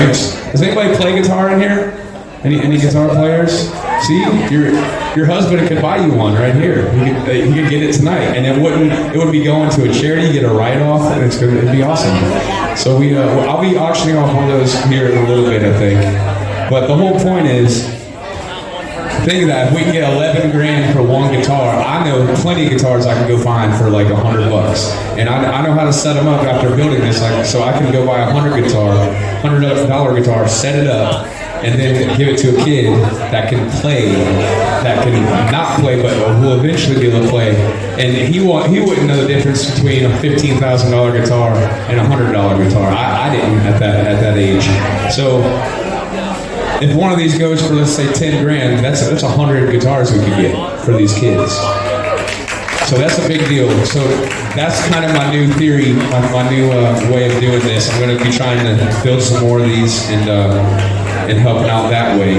Thanks. Does anybody play guitar in here? Any guitar players? See, your husband could buy you one right here. He could get it tonight, and it would be going to a charity, get a write-off, and it'd be awesome. So I'll be auctioning off one of those here in a little bit, I think. But the whole point is, think of that, if we can get 11 grand for one guitar, I know plenty of guitars I can go find for like $100. And I know how to set them up after building this, so I can go buy a $100 guitar, set it up, and then give it to a kid that can play, that can not play, but will eventually be able to play. And he wouldn't know the difference between a $15,000 guitar and a $100 guitar. I didn't at that age. So if one of these goes for, let's say, 10 grand, that's 100 guitars we could get for these kids. So that's a big deal. So that's kind of my new theory, my new way of doing this. I'm going to be trying to build some more of these and helping out that way.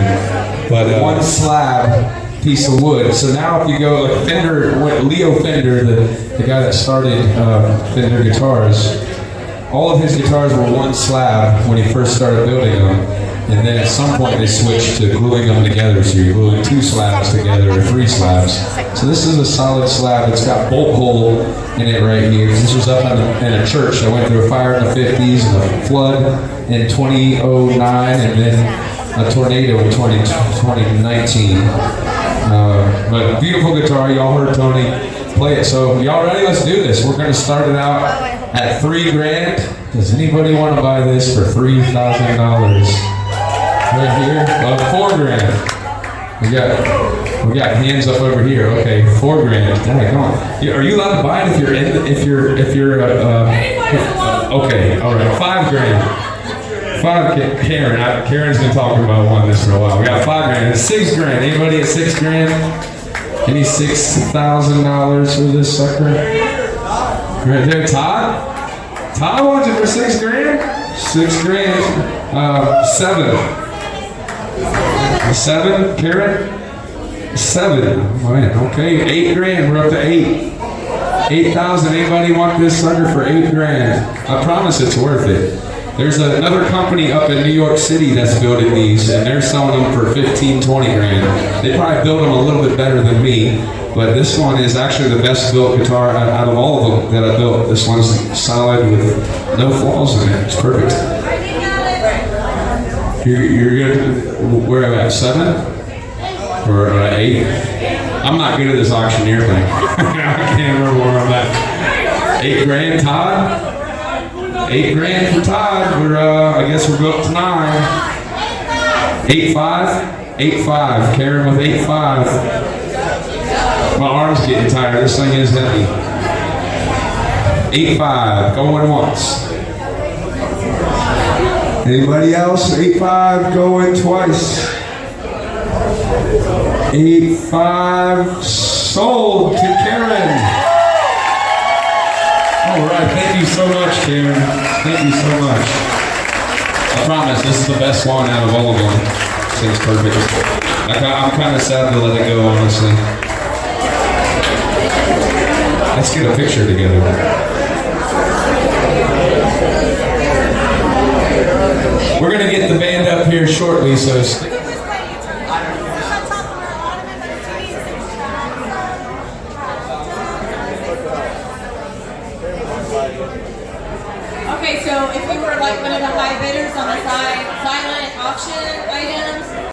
But one slab piece of wood. So now if you go like Leo Fender, the guy that started Fender guitars, all of his guitars were one slab when he first started building them. And then at some point they switched to gluing them together, so you're gluing 2 slabs together or 3 slabs. So this is a solid slab. It's got bolt hole in it right here. This was up in a church that went through a fire in the 50s and a flood in 2009 and then a tornado in 2019. But beautiful guitar. Y'all heard Tony play it. So y'all ready? Let's do this. We're going to start it out at 3 grand. Does anybody want to buy this for $3,000? Right here, 4 grand. We got hands up over here. Okay, 4 grand. Come on. Are you allowed to buy it if you're okay? All right, 5 grand. 5. Karen's been talking about one this for a while. We got 5 grand. 6 grand. Anybody at 6 grand? Any $6,000 for this sucker? Right there, Todd. Todd wants it for 6 grand. 6 grand. 7. 7, Karen? 7. Oh, man. Okay, 8 grand. We're up to 8. 8,000. Anybody want this sucker for 8 grand? I promise it's worth it. There's another company up in New York City that's building these, and they're selling them for 15, 20 grand. They probably build them a little bit better than me, but this one is actually the best built guitar out of all of them that I built. This one's solid with no flaws in it. It's perfect. You're good. Where am I at? 7 or 8? I'm not good at this auctioneer thing. I can't remember where I'm at. 8 grand, Todd. 8 grand for Todd. I guess we'll go up to 9. 8.5. 8.5. Karen with 8.5. My arm's getting tired. This thing is heavy. 8.5. Going once. Anybody else? 8.5 going twice. 8.5 sold to Karen. All right, thank you so much, Karen. Thank you so much. I promise this is the best one out of all of them. Seems perfect. I'm kind of sad to let it go, honestly. Let's get a picture together. We're going to get the band up here shortly, so stick. Okay, so if you were like one of the high bidders on the silent auction,